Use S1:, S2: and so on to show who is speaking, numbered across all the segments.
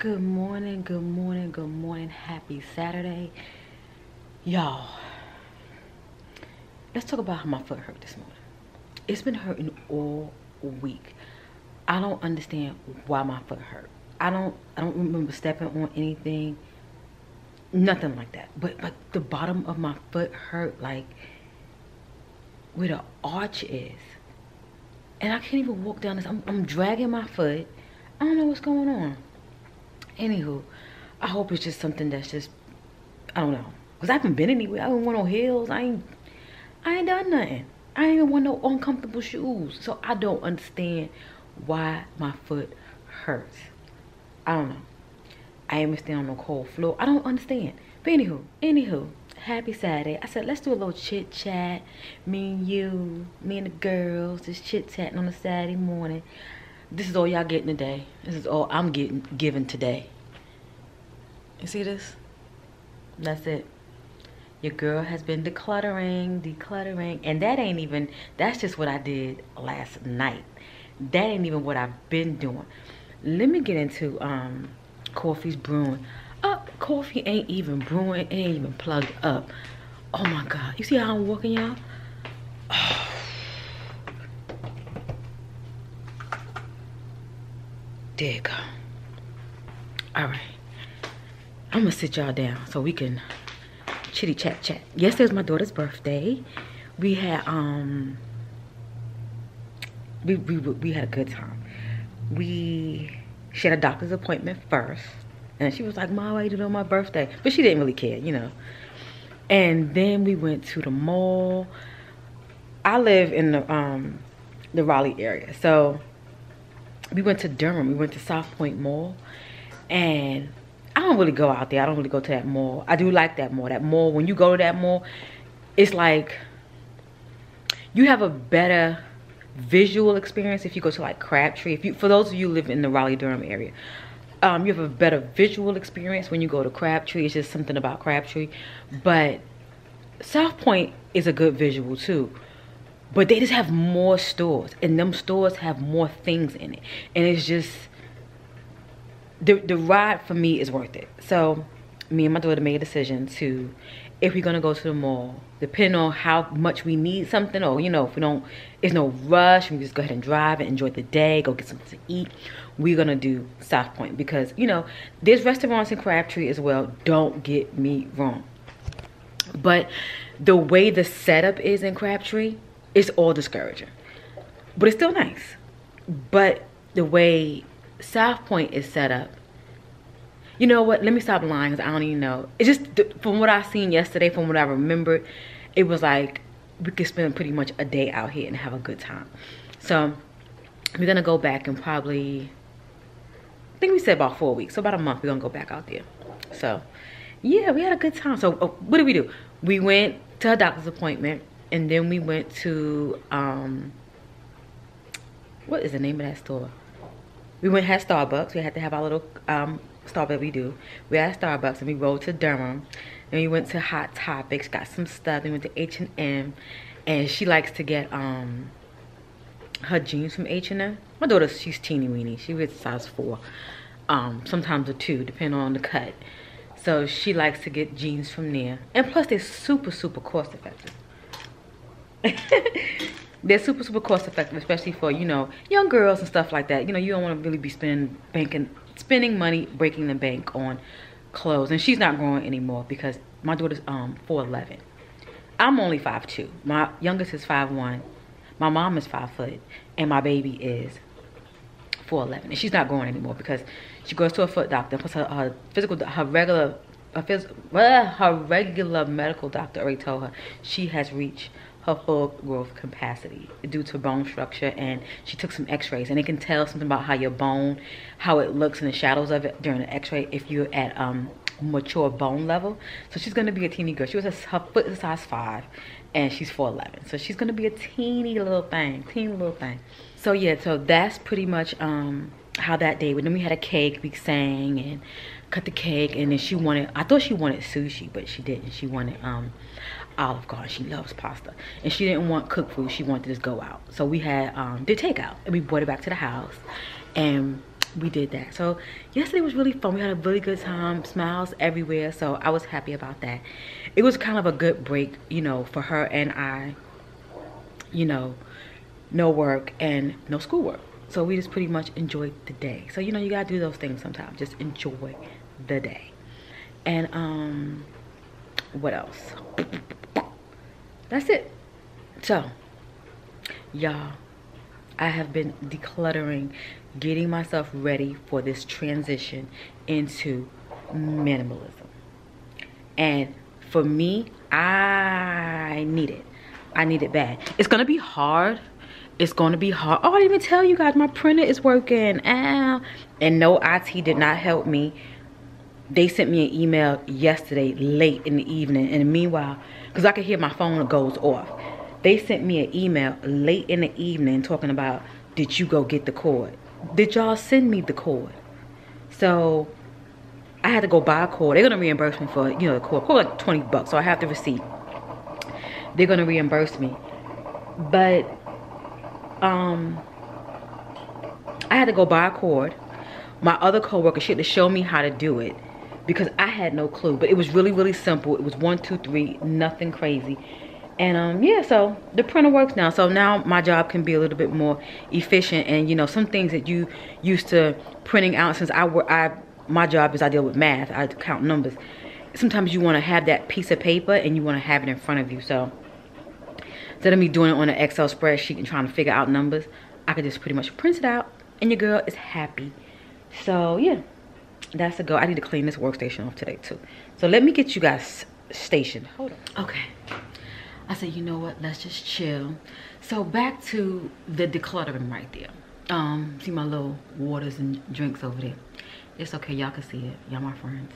S1: Good morning, good morning, good morning. Happy Saturday. Y'all, let's talk about how my foot hurt this morning. It's been hurting all week. I don't understand why my foot hurt. I don't remember stepping on anything. Nothing like that. But the bottom of my foot hurt, like where the arch is. And I can't even walk down this. I'm dragging my foot. I don't know what's going on. Anywho, I hope it's just something that's just, I don't know. Because I haven't been anywhere. I don't want no heels. I ain't done nothing. I ain't even want no uncomfortable shoes. So I don't understand why my foot hurts. I don't know. I ain't been staying on no cold floor. I don't understand. But anywho, happy Saturday. I said, let's do a little chit chat. Me and you, me and the girls, just chit chatting on a Saturday morning. This is all y'all getting today. This is all I'm given today. You see this? That's it. Your girl has been decluttering. And that ain't even, that's just what I did last night. That ain't even what I've been doing. Let me get into coffee's brewing. Coffee ain't even brewing. It ain't even plugged up. Oh my God. You see how I'm walking, y'all? Oh. There you go. All right. I'm gonna sit y'all down so we can chitty chat. Yesterday was my daughter's birthday. We had we had a good time. She had a doctor's appointment first, and she was like, "Mom, why you doing on my birthday?" But she didn't really care, you know. And then we went to the mall. I live in the Raleigh area, so we went to Durham. We went to South Point Mall, and I don't really go out there. I don't really go to that mall. I do like that mall. That mall, when you go to that mall, it's like you have a better visual experience if you go to like Crabtree. For those of you who live in the Raleigh-Durham area, you have a better visual experience when you go to Crabtree. It's just something about Crabtree. But South Point is a good visual too. But they just have more stores, and them stores have more things in it. And it's just, the ride for me is worth it. So me and my daughter made a decision to, if we're gonna go to the mall, depending on how much we need something, or, you know, if we don't, it's no rush, we just go ahead and drive and enjoy the day, go get something to eat, we're gonna do South Point. Because, you know, there's restaurants in Crabtree as well, don't get me wrong. But the way the setup is in Crabtree, it's all discouraging, but it's still nice. But the way South Point is set up, you know what, let me stop lying, because I don't even know. It's just, from what I seen yesterday, from what I remembered, it was like we could spend pretty much a day out here and have a good time. So we're gonna go back in probably, I think we said about 4 weeks, so about a month we're gonna go back out there. So yeah, we had a good time. So what did we do? We went to a doctor's appointment. And then we went to, what is the name of that store? Had Starbucks. We had to have our little Starbucks we do. We had Starbucks, and we rode to Durham. And we went to Hot Topics, got some stuff. Then we went to H&M. And she likes to get her jeans from H&M. My daughter, she's teeny weeny. She wears size 4. Sometimes a 2, depending on the cut. So she likes to get jeans from there. And plus, they're super, super cost effective. They're super cost effective, especially for, you know, young girls and stuff like that. You know, you don't want to really be spending money breaking the bank on clothes. And she's not growing anymore because my daughter's 4'11". I'm only 5'2". My youngest is 5'1". My mom is 5 foot, and my baby is 4'11". And she's not growing anymore because she goes to a foot doctor. Plus her regular medical doctor already told her she has reached her full growth capacity due to bone structure, and she took some x-rays, and it can tell something about how your bone, how it looks in the shadows of it during the x-ray if you're at mature bone level. So she's gonna be a teeny girl. Her foot is size 5 and she's 4'11". So she's gonna be a teeny little thing. So yeah, so that's pretty much how that day went. Then we had a cake, we sang and cut the cake, and then I thought she wanted sushi, but she didn't. She wanted Olive Garden. She loves pasta, and she didn't want cooked food. She wanted to just go out. So we had did takeout, and we brought it back to the house, and we did that. So yesterday was really fun. We had a really good time, smiles everywhere. So I was happy about that. It was kind of a good break, you know, for her and I, you know, no work and no schoolwork. So we just pretty much enjoyed the day. So, you know, you gotta do those things sometimes. Just enjoy the day. And what else? That's it. So, y'all, I have been decluttering, getting myself ready for this transition into minimalism. And for me, I need it. I need it bad. It's gonna be hard. It's gonna be hard. Oh, I didn't even tell you guys, my printer is working. Ow. And no, IT did not help me. They sent me an email yesterday late in the evening, and meanwhile, because I could hear my phone goes off, they sent me an email late in the evening talking about, did you go get the cord? Did y'all send me the cord? So I had to go buy a cord. They're gonna reimburse me for, you know, the cord like 20 bucks. So I have the receipt. They're gonna reimburse me. But I had to go buy a cord. My other coworker, she had to show me how to do it because I had no clue. But it was really, really simple. It was 1, 2, 3, nothing crazy. And yeah, so the printer works now. So now my job can be a little bit more efficient. And you know, some things that you used to printing out, since my job is I deal with math, I count numbers. Sometimes you want to have that piece of paper and you want to have it in front of you. So instead of me doing it on an Excel spreadsheet and trying to figure out numbers, I could just pretty much print it out and your girl is happy. So yeah, that's a go. I need to clean this workstation off today too. So let me get you guys stationed. Hold on. Okay. I said, you know what? Let's just chill. So back to the decluttering right there. See my little waters and drinks over there. It's okay. Y'all can see it. Y'all my friends.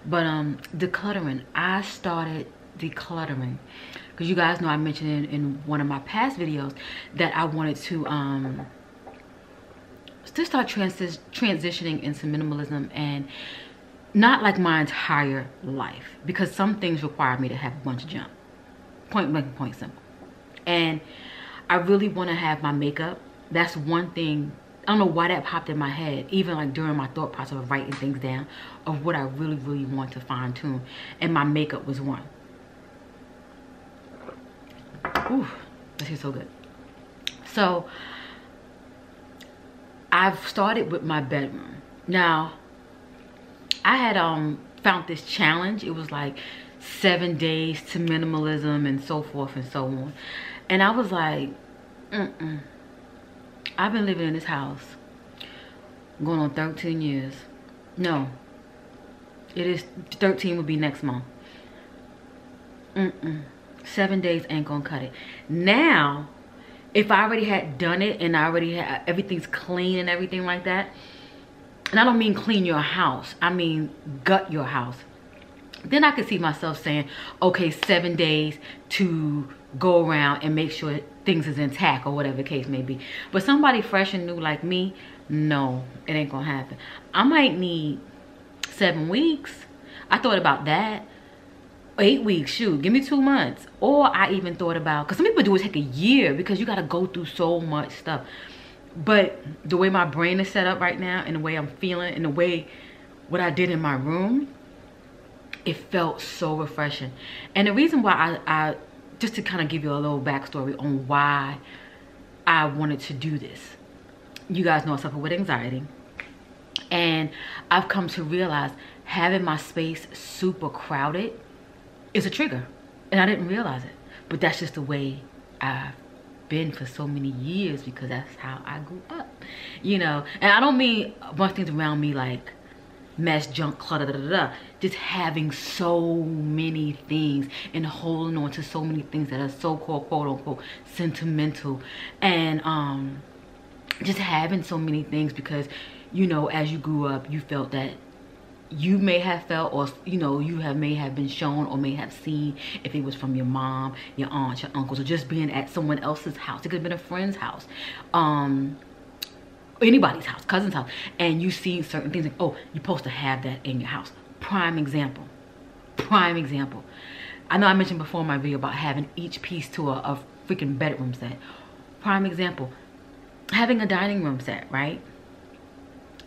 S1: But decluttering. I started decluttering because you guys know I mentioned in one of my past videos that I wanted to start transitioning into minimalism, and not like my entire life, because some things require me to have a bunch of junk. Point blank, point simple. And I really want to have my makeup. That's one thing. I don't know why that popped in my head, even like during my thought process of writing things down of what I really, really want to fine tune. And my makeup was one. Ooh, this is so good. So I've started with my bedroom. Now, I had found this challenge. It was like 7 days to minimalism and so forth and so on. And I was like, I've been living in this house going on 13 years. No, it is 13 would be next month. 7 days ain't gonna cut it. Now, if I already had done it and I already had everything's clean and everything like that, and I don't mean clean your house, I mean gut your house, then I could see myself saying, okay, 7 days to go around and make sure things is intact or whatever the case may be. But somebody fresh and new like me, no, it ain't gonna happen. I might need 7 weeks. I thought about that. 8 weeks, shoot, give me 2 months. Or I even thought about, because some people do it take a year because you got to go through so much stuff. But the way my brain is set up right now and the way I'm feeling and the way what I did in my room, it felt so refreshing. And the reason why I just to kind of give you a little backstory on why I wanted to do this. You guys know I suffer with anxiety. And I've come to realize having my space super crowded is a trigger. And I didn't realize it. But that's just the way I've been for so many years, because that's how I grew up. You know, and I don't mean a bunch of things around me like mess, junk, clutter, just having so many things and holding on to so many things that are so-called, quote-unquote, sentimental. And just having so many things because, you know, as you grew up, you felt that you may have felt, or you know, may have been shown or may have seen, if it was from your mom, your aunt, your uncles, or just being at someone else's house. It could have been a friend's house, anybody's house, cousin's house, and you see certain things like, oh, you're supposed to have that in your house. Prime example. I know I mentioned before in my video about having each piece to a freaking bedroom set. Prime example, having a dining room set, right?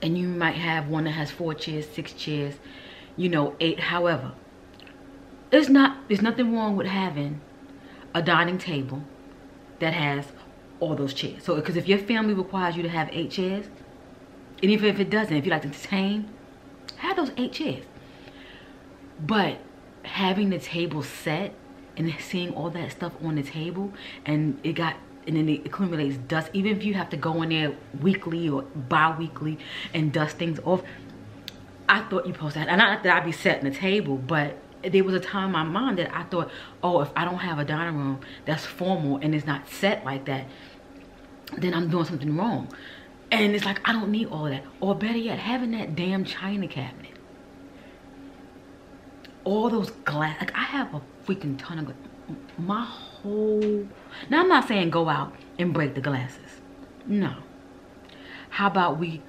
S1: and you might have one that has 4 chairs, 6 chairs, you know, 8. However, there's nothing wrong with having a dining table that has all those chairs. So, because if your family requires you to have 8 chairs, and even if it doesn't, if you like to entertain, have those 8 chairs. But having the table set and seeing all that stuff on the table, and then it accumulates dust, even if you have to go in there weekly or bi-weekly and dust things off. I thought you supposed to have, and not that I'd be setting the table, but there was a time in my mind that I thought, oh, if I don't have a dining room that's formal and it's not set like that, then I'm doing something wrong. And it's like, I don't need all of that. Or better yet, having that damn china cabinet. All those glass, like I have a freaking ton of, my whole, now I'm not saying go out and break the glasses. No. How about we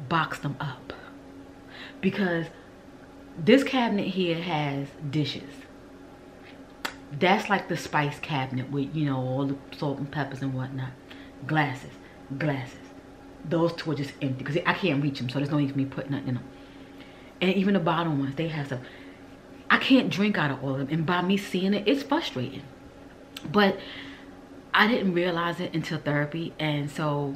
S1: box them up? Because this cabinet here has dishes. That's like the spice cabinet with, you know, all the salt and peppers and whatnot. Glasses. Those 2 are just empty because I can't reach them, so there's no need for me putting nothing in them. And even the bottom ones, they have stuff. I can't drink out of all of them, and by me seeing it, it's frustrating. But I didn't realize it until therapy, and so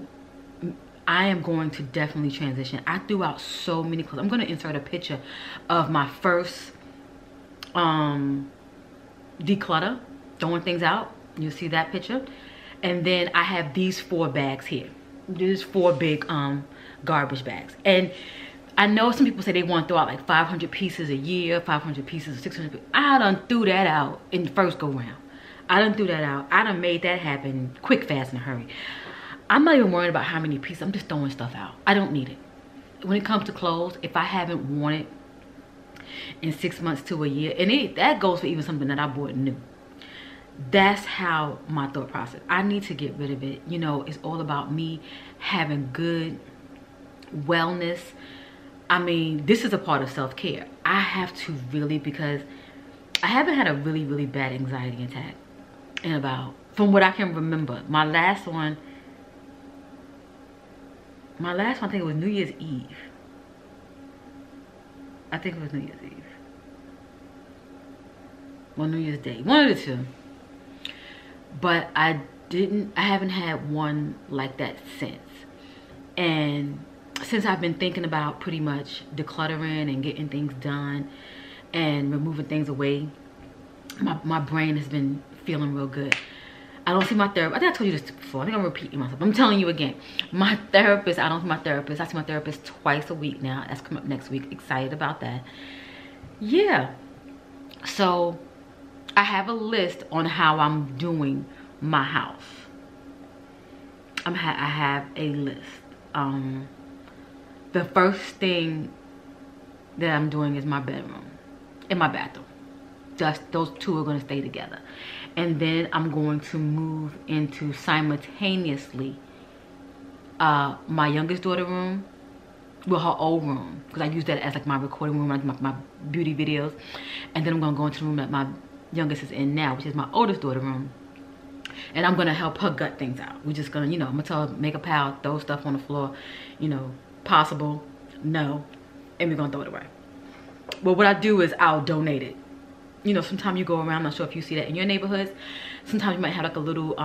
S1: I am going to definitely transition. I threw out so many clothes. I'm going to insert a picture of my first declutter, throwing things out. You'll see that picture. And then I have these 4 bags here. These 4 big garbage bags. And I know some people say they want to throw out like 500 pieces a year, 500 pieces, 600 pieces. I done threw that out in the first go round. I done threw that out. I done made that happen quick, fast, in a hurry. I'm not even worried about how many pieces. I'm just throwing stuff out. I don't need it. When it comes to clothes, if I haven't worn it in 6 months to a year, and that goes for even something that I bought new. That's how my thought process. I need to get rid of it. You know, it's all about me having good wellness. I mean, this is a part of self-care. I have to really, because I haven't had a really, really bad anxiety attack in about, from what I can remember. My last one, I think it was New Year's Eve. I think it was New Year's Eve. Well, New Year's Day. One of the two. But I haven't had one like that since. And since I've been thinking about pretty much decluttering and getting things done and removing things away, my brain has been feeling real good. I don't see my therapist. I think I told you this before. I think I'm repeating myself. I'm telling you again. My therapist, I don't see my therapist. I see my therapist twice a week now. That's coming up next week. Excited about that. Yeah. So I have a list on how I'm doing my house. I have a list. The first thing that I'm doing is my bedroom and my bathroom. Just those 2 are going to stay together. And then I'm going to move into simultaneously my youngest daughter room, well, her old room, because I use that as like my recording room, like my beauty videos. And then I'm going to go into the room that my youngest is in now, which is my oldest daughter room. And I'm going to help her gut things out. We're just going to, you know, I'm going to tell her, make a pile, throw stuff on the floor, you know, possible, no, and we're going to throw it away. Well, what I do is I'll donate it. You know, sometimes you go around, I'm not sure if you see that in your neighborhoods. Sometimes you might have like a little,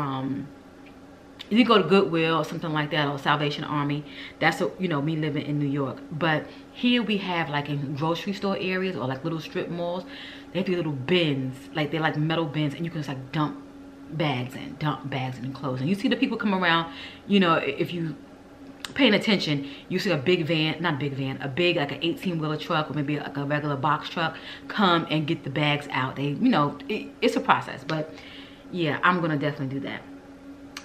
S1: you go to Goodwill or something like that, or Salvation Army. That's, you know, me living in New York. But here we have like in grocery store areas or like little strip malls, they have these little bins, like they're like metal bins, and you can just like dump bags in clothes. And you see the people come around, you know, if you paying attention, you see a big van, not a big van, a big like an 18-wheeler truck or maybe like a regular box truck come and get the bags out. They, you know, it's a process. But yeah, I'm gonna definitely do that.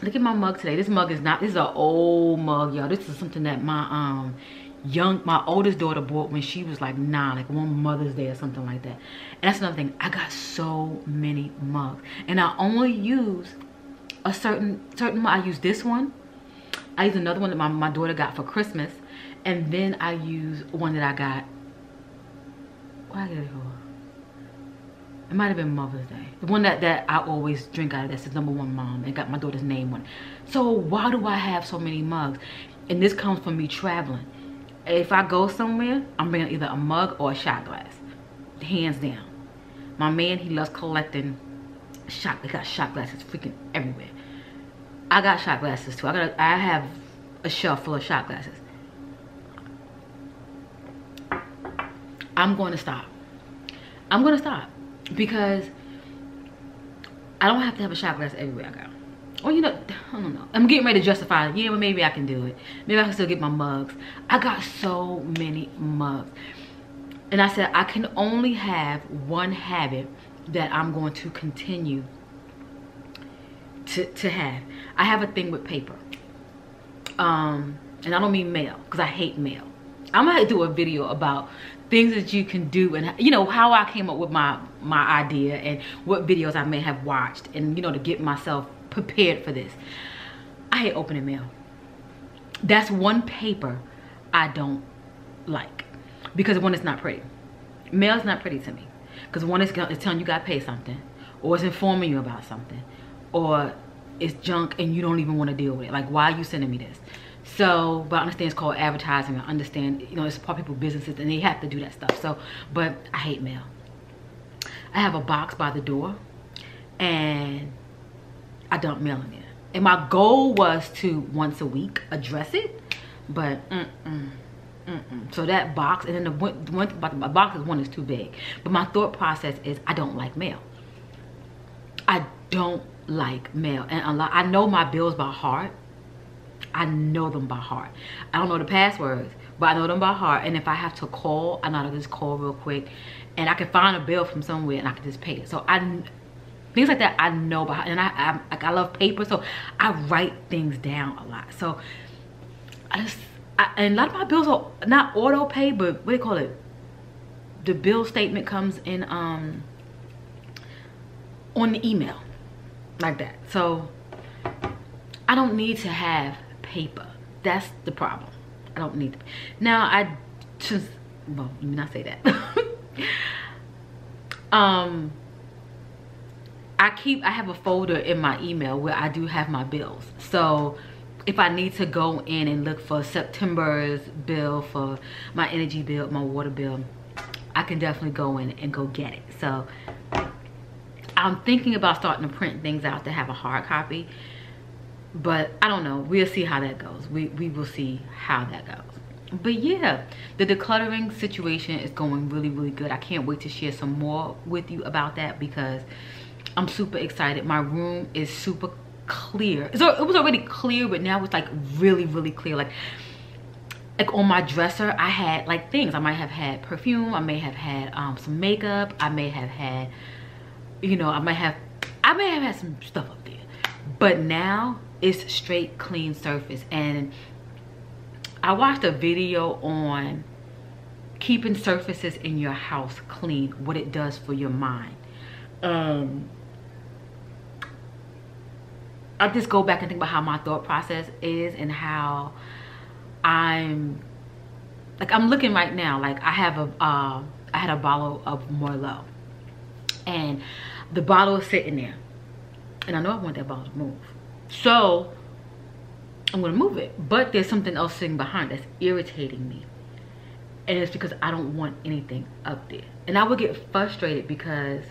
S1: Look at my mug today. This mug is not, this is an old mug, y'all. This is something that my my oldest daughter bought when she was like 9, like one Mother's Day or something like that. And that's another thing. I got so many mugs, and I only use a certain mug. I use this one. I use another one that my daughter got for Christmas, and then I use one that I got. What I get it for? It might have been Mother's Day. The one that I always drink out of. That's the #1 mom, and got my daughter's name on it. So why do I have so many mugs? And this comes from me traveling. if I go somewhere, I'm bringing either a mug or a shot glass, hands down. My man, he loves collecting he got shot glasses freaking everywhere. I got shot glasses too. I have a shelf full of shot glasses. I'm going to stop. I'm going to stop because I don't have to have a shot glass everywhere I go. Or you know, I don't know. I'm getting ready to justify it. Yeah, well, maybe I can do it. Maybe I can still get my mugs. I got so many mugs. And I said I can only have one habit that I'm going to continue to have. I have a thing with paper. And I don't mean mail, because I hate mail. I'm gonna do a video about things that you can do and, you know, how I came up with my idea and what videos I may have watched, and, you know, to get myself prepared for this. I hate opening mail. That's one paper I don't like, because one, it's not pretty. Mail is not pretty to me, because one, it's telling you gotta pay something, or it's informing you about something, or it's junk and you don't even want to deal with it. Like, why are you sending me this? So, but I understand it's called advertising. I understand, you know, it's part of people's businesses and they have to do that stuff. So, but I hate mail. I have a box by the door and I dump mail in there. And my goal was to once a week address it, but so that box, and then the one thing about my box is, one, is too big. But my thought process is I don't like mail. I don't like mail, and I know my bills by heart. I know them by heart. I don't know the passwords, but I know them by heart. And if I have to call, I know how to just call real quick, and I can find a bill from somewhere and I can just pay it. So things like that I know by heart. And I love paper, so I write things down a lot. So and a lot of my bills are not auto pay, but what do they call it? The bill statement comes in on the email, like that. So I don't need to have paper. That's the problem. I don't need to. Now I just, well, let me not say that. I have a folder in my email where I do have my bills. So if I need to go in and look for September's bill, for my energy bill, my water bill, I can definitely go in and go get it. So I'm thinking about starting to print things out to have a hard copy, but I don't know. We'll see how that goes. We will see how that goes. But yeah, the decluttering situation is going really, really good. I can't wait to share some more with you about that, because I'm super excited. My room is super clear. So it was already clear, but now it's like really, really clear. Like on my dresser, I had like things. I might have had perfume. I may have had some makeup. I may have had, you know, I may have had some stuff up there. But now it's straight clean surface. And I watched a video on keeping surfaces in your house clean, what it does for your mind. I just go back and think about how my thought process is, and how I'm looking right now. Like I had a bottle of Merlot, and the bottle is sitting there, and I know I want that bottle to move, so I'm gonna move it. But there's something else sitting behind that's irritating me, and it's because I don't want anything up there. And I would get frustrated because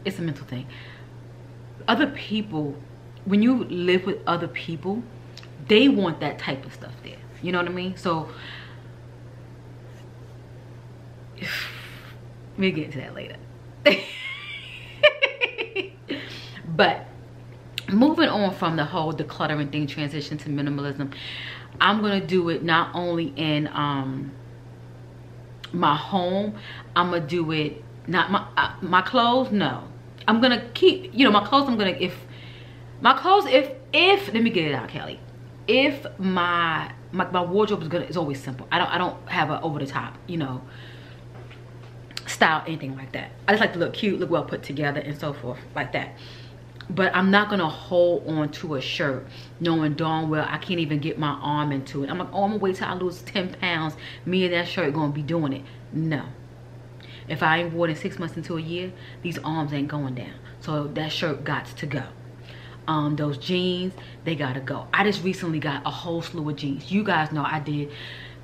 S1: it's a mental thing. Other people, when you live with other people, they want that type of stuff there. You know what I mean? So we'll get into that later. But moving on from the whole decluttering thing, transition to minimalism, I'm gonna do it not only in my home. I'm gonna do it not my clothes. No, I'm gonna keep, you know, my clothes. I'm gonna, if let me get it out, Kelly. If my wardrobe is always simple. I don't have an over the top, you know, style, anything like that. I just like to look cute, look well put together, and so forth, like that. But I'm not gonna hold on to a shirt knowing darn well I can't even get my arm into it. I'm like, oh, I'm gonna wait till I lose 10 pounds. Me and that shirt gonna be doing it. No. If I ain't worn it 6 months into a year, these arms ain't going down. So that shirt got to go. Those jeans, they gotta go. I just recently got a whole slew of jeans. You guys know I did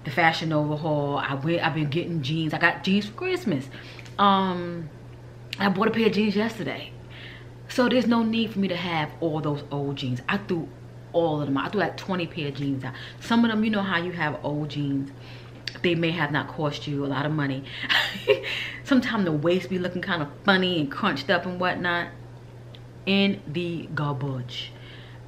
S1: the Fashion Nova haul. I've been getting jeans. I got jeans for Christmas. I bought a pair of jeans yesterday. So there's no need for me to have all those old jeans. I threw all of them out. I threw like 20 pair of jeans out. Some of them, you know how you have old jeans, they may have not cost you a lot of money. Sometimes the waist be looking kind of funny and crunched up and whatnot. In the garbage.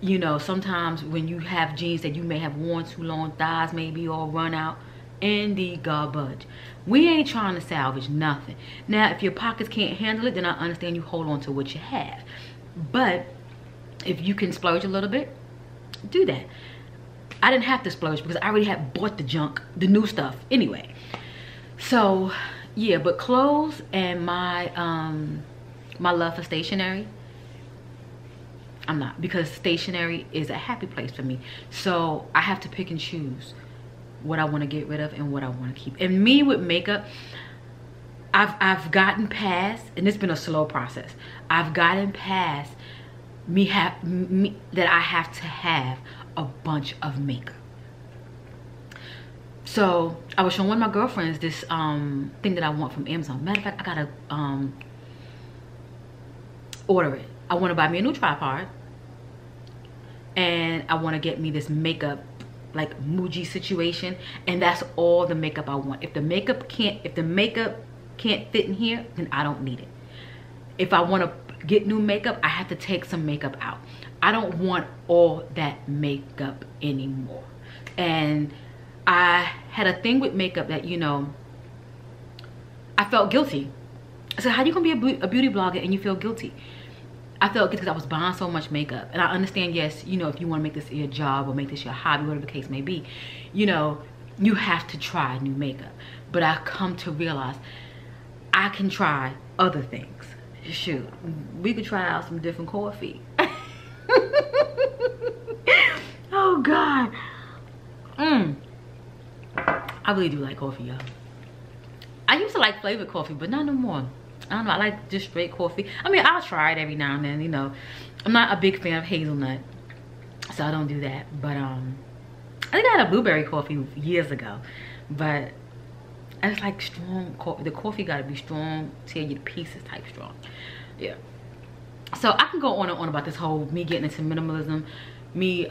S1: You know, sometimes when you have jeans that you may have worn too long, thighs maybe all run out, in the garbage. We ain't trying to salvage nothing. Now, if your pockets can't handle it, then I understand you hold on to what you have. But if you can splurge a little bit, do that. I didn't have to splurge because I already had bought the junk, the new stuff anyway. So yeah, but clothes and my my love for stationery, I'm not, because stationery is a happy place for me. So I have to pick and choose what I want to get rid of and what I want to keep. And me with makeup, I've gotten past, and it's been a slow process. I've gotten past that I have to have a bunch of makeup. So I was showing one of my girlfriends this thing that I want from Amazon. Matter of fact, I gotta order it. I want to buy me a new tripod, and I want to get me this makeup like Muji situation, and that's all the makeup I want. If the makeup can't fit in here, then I don't need it. If I want to get new makeup, I have to take some makeup out. I don't want all that makeup anymore. And I had a thing with makeup that, you know, I felt guilty. I said, how you gonna be a beauty blogger and you feel guilty? I felt guilty because I was buying so much makeup. And I understand, yes, you know, if you want to make this your job or make this your hobby, whatever the case may be, you know, you have to try new makeup. But I come to realize I can try other things. Shoot, we could try out some different coffee. Oh God. I really do like coffee, y'all. I used to like flavored coffee, but not no more. I don't know, I like just straight coffee. I mean, I'll try it every now and then, you know. I'm not a big fan of hazelnut, so I don't do that. But I think I had a blueberry coffee years ago, but I just like strong coffee. The coffee gotta be strong, tear you to pieces type strong. Yeah. So I can go on and on about this whole me getting into minimalism, me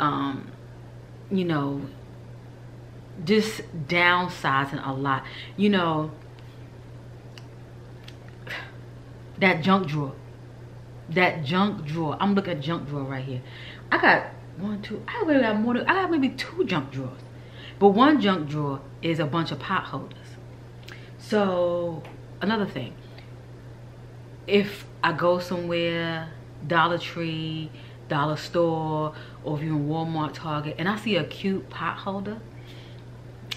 S1: you know, just downsizing a lot. You know, that junk drawer. I'm looking at junk drawer right here. I got one, two, I really got more than, I got maybe 2 junk drawers. But one junk drawer is a bunch of pot holders. So another thing, if I go somewhere, Dollar Tree, Dollar Store, or if you're in Walmart, Target, and I see a cute pot holder,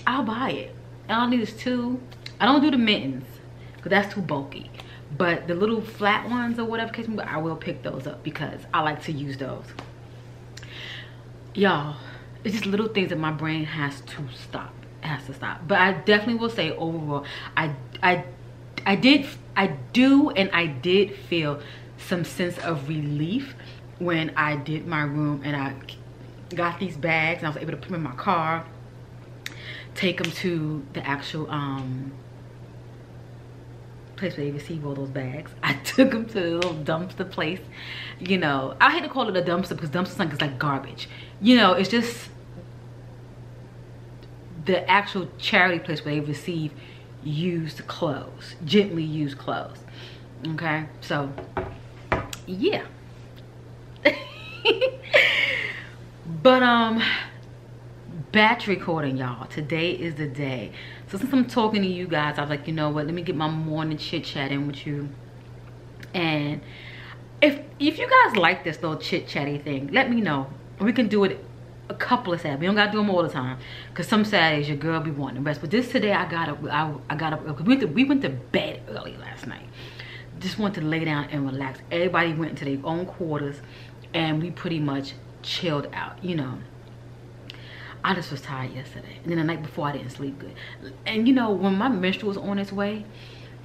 S1: I'll buy it. All I need is 2. I don't do the mittens because that's too bulky. But the little flat ones or whatever case, I will pick those up because I like to use those. Y'all, it's just little things that my brain has to stop. It has to stop. But I definitely will say overall, I did feel some sense of relief when I did my room and I got these bags and I was able to put them in my car, take them to the actual place where they receive all those bags. I took them to the little dumpster place. You know, I hate to call it a dumpster because dumpster is like garbage. You know, it's just the actual charity place where they receive used clothes, gently used clothes. Okay, so yeah. But batch recording, y'all. Today is the day. So since I'm talking to you guys, I was like, you know what, let me get my morning chit chat in with you. And if you guys like this little chit chatty thing, let me know. We can do it a couple of Saturdays. We don't gotta do them all the time, because some Saturdays your girl be wanting the rest. But this today, I got up. We went to bed early last night. Just wanted to lay down and relax. Everybody went into their own quarters, and we pretty much chilled out. You know, I just was tired yesterday, and then the night before I didn't sleep good. And you know, when my menstrual was on its way,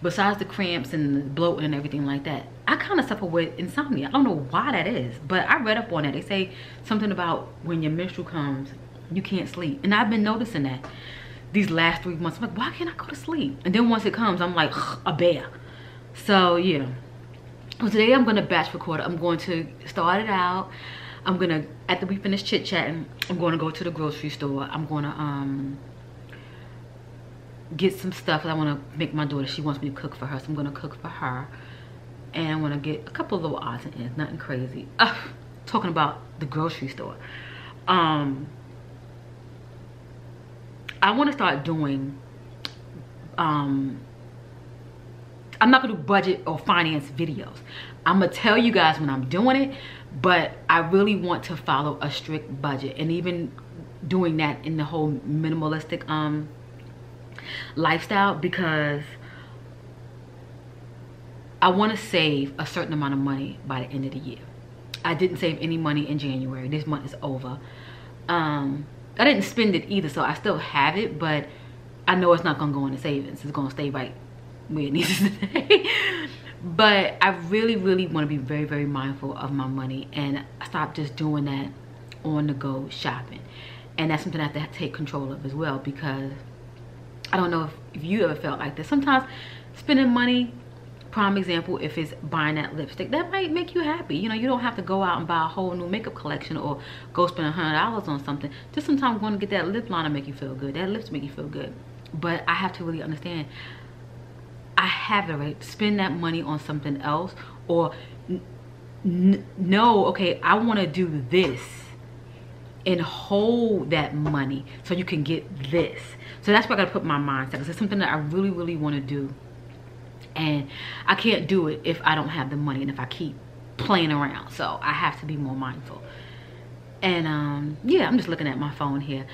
S1: besides the cramps and the bloating and everything like that, I kind of suffer with insomnia. I don't know why that is, but I read up on it. They say something about when your menstrual comes, you can't sleep. And I've been noticing that these last 3 months. I'm like, why can't I go to sleep? And then once it comes, I'm like a bear. So yeah. So today I'm gonna batch record. I'm going to start it out. I'm gonna, after we finish chit chatting, I'm gonna go to the grocery store. I'm gonna get some stuff that I want to make my daughter. She wants me to cook for her, so I'm going to cook for her. And I'm going to get a couple of little odds and ends, nothing crazy. Talking about the grocery store. I want to start doing, I'm not going to do budget or finance videos. I'm going to tell you guys when I'm doing it, but I really want to follow a strict budget. And even doing that in the whole minimalistic lifestyle, because I want to save a certain amount of money by the end of the year. I didn't save any money in January. This month is over. I didn't spend it either, so I still have it, but I know it's not gonna go into savings. It's gonna stay right where it needs to stay. But I really want to be very mindful of my money and stop just doing that on the go shopping. And that's something I have to take control of as well, because I don't know if you ever felt like this. Sometimes spending money, prime example, if it's buying that lipstick, that might make you happy. You know, you don't have to go out and buy a whole new makeup collection or go spend $100 on something. Just sometimes going to get that lip liner make you feel good. That lips make you feel good. But I have to really understand, I have the right to spend that money on something else, or no, okay, I want to do this and hold that money so you can get this. So that's where I gotta put my mindset, because it's something that I really want to do, and I can't do it if I don't have the money and if I keep playing around. So I have to be more mindful. And yeah, I'm just looking at my phone here,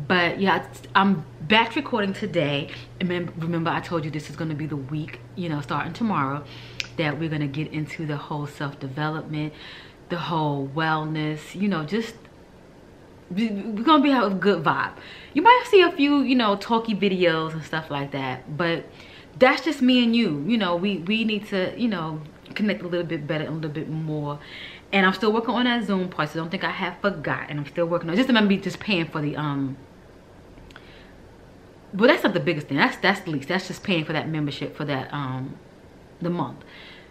S1: but yeah, I'm batch recording today. And remember I told you this is going to be the week, you know, starting tomorrow, that we're going to get into the whole self-development, the whole wellness, you know, just we're gonna have a good vibe. You might see a few, you know, talky videos and stuff like that, but that's just me and you. You know, we need to, you know, connect a little bit better and a little bit more. And I'm still working on that Zoom part, so don't think I have forgotten. I'm still working on, just remember me just paying for the well, that's not the biggest thing. That's the least. That's just paying for that membership for that the month.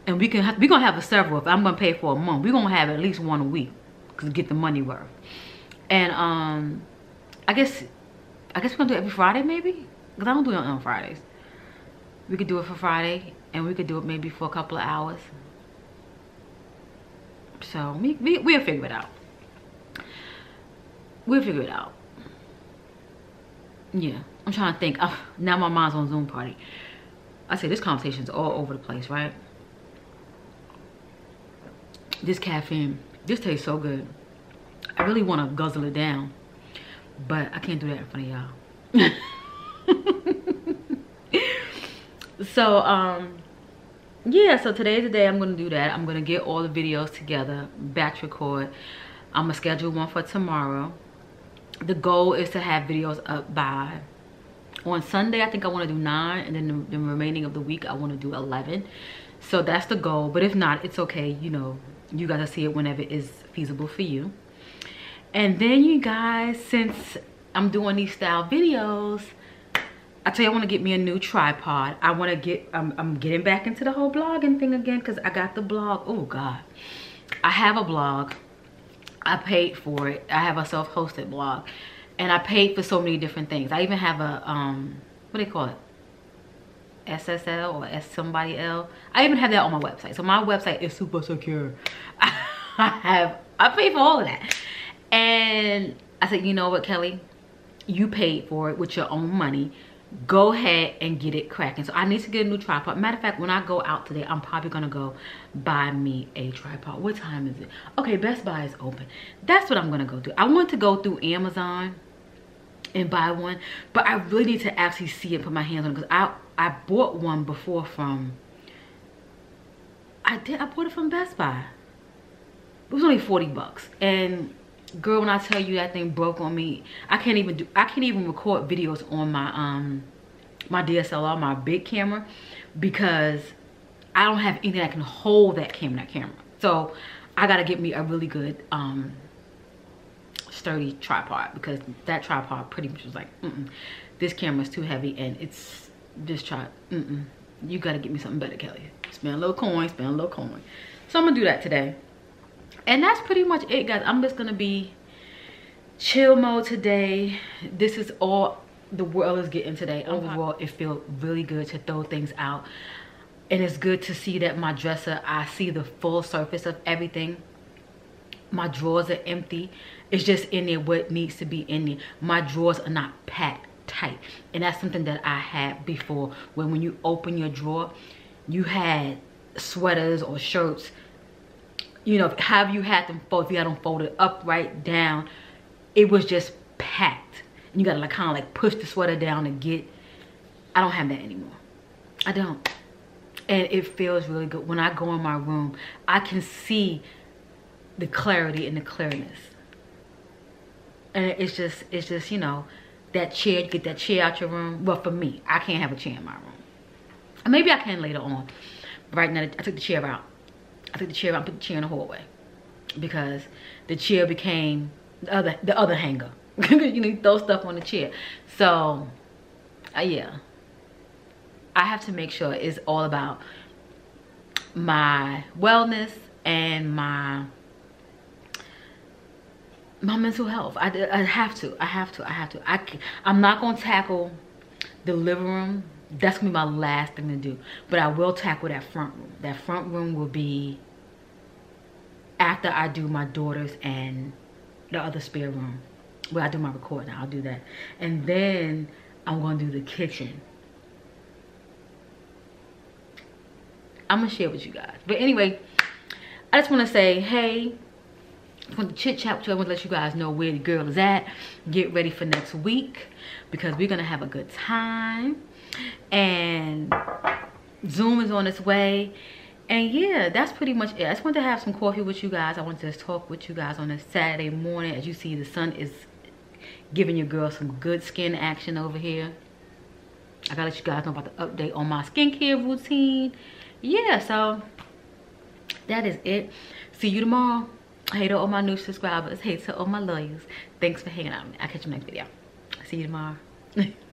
S1: And we're gonna have a several. If I'm gonna pay for a month, we're gonna have at least one a week to get the money worth. And I guess we're gonna do it every Friday, maybe, because I don't do it on Fridays. We could do it for Friday, and we could do it maybe for a couple of hours. So we'll figure it out. We'll figure it out. Yeah, I'm trying to think. Now my mind's on Zoom party. I say this conversation's all over the place, right? This caffeine, this tastes so good. I really want to guzzle it down, but I can't do that in front of y'all. So yeah, so today's the day I'm going to do that. I'm going to get all the videos together, batch record. I'm going to schedule one for tomorrow. The goal is to have videos up by, on Sunday I think I want to do 9, and then the remaining of the week I want to do 11. So that's the goal, but if not, it's okay. You know, you guys will see it whenever it is feasible for you. And then you guys, since I'm doing these style videos, I tell you, I want to get me a new tripod. I want to get, I'm getting back into the whole blogging thing again, because I got the blog. Oh God, I have a blog. I paid for it. I have a self-hosted blog, and I paid for so many different things. I even have a what do they call it, SSL or S somebody L. I even have that on my website. So my website is super secure. I paid for all of that. And I said, you know what, Kelly, you paid for it with your own money. Go ahead and get it cracking. So I need to get a new tripod. Matter of fact, when I go out today, I'm probably gonna go buy me a tripod. What time is it? Okay, Best Buy is open. That's what I'm gonna go do. I want to go through Amazon and buy one, but I really need to actually see it, put my hands on it, because I bought one before from, I bought it from Best Buy. It was only 40 bucks. And girl, when I tell you that thing broke on me, I can't even record videos on my my DSLR, my big camera, because I don't have anything that can hold that camera. So I gotta get me a really good sturdy tripod, because that tripod pretty much was like, this camera is too heavy, and it's this you gotta get me something better, Kelly. Spend a little coin. So I'm gonna do that today, and that's pretty much it, guys. I'm just gonna be chill mode today. This is all the world is getting today. Overall, it feels really good to throw things out, and it's good to see that my dresser, I see the full surface of everything. My drawers are empty. It's just in there what needs to be in there. My drawers are not packed tight, and that's something that I had before, when you open your drawer, you had sweaters or shirts, you know, have you had them fold, if you had them folded up, right, down, it was just packed, and you gotta like kind of like push the sweater down to get. I don't have that anymore. I don't. And it feels really good. When I go in my room, I can see the clarity and the clearness. And it's just, you know, that chair, you get that chair out your room. Well, for me, I can't have a chair in my room. And maybe I can later on. But right now, I took the chair out. I took the chair out and put the chair in the hallway, because the chair became the other hanger. You need to throw stuff on the chair. So, yeah. I have to make sure it's all about my wellness and my mental health. I have to. I'm not gonna tackle the living room. That's gonna be my last thing to do. But I will tackle that front room. That front room will be after I do my daughter's and the other spare room where I do my recording. I'll do that, and then I'm gonna do the kitchen. I'm gonna share with you guys. But anyway, I just want to say, hey. I want to chit chat with you. I want to let you guys know where the girl is at. Get ready for next week, because we're gonna have a good time, and Zoom is on its way. And yeah, that's pretty much it. I just wanted to have some coffee with you guys. I wanted to just talk with you guys on a Saturday morning. As you see, the sun is giving your girl some good skin action over here. I gotta let you guys know about the update on my skincare routine. Yeah, so that is it. See you tomorrow. Hey to all my new subscribers. Hey to all my loyals. Thanks for hanging out with me. I'll catch you next video. See you tomorrow.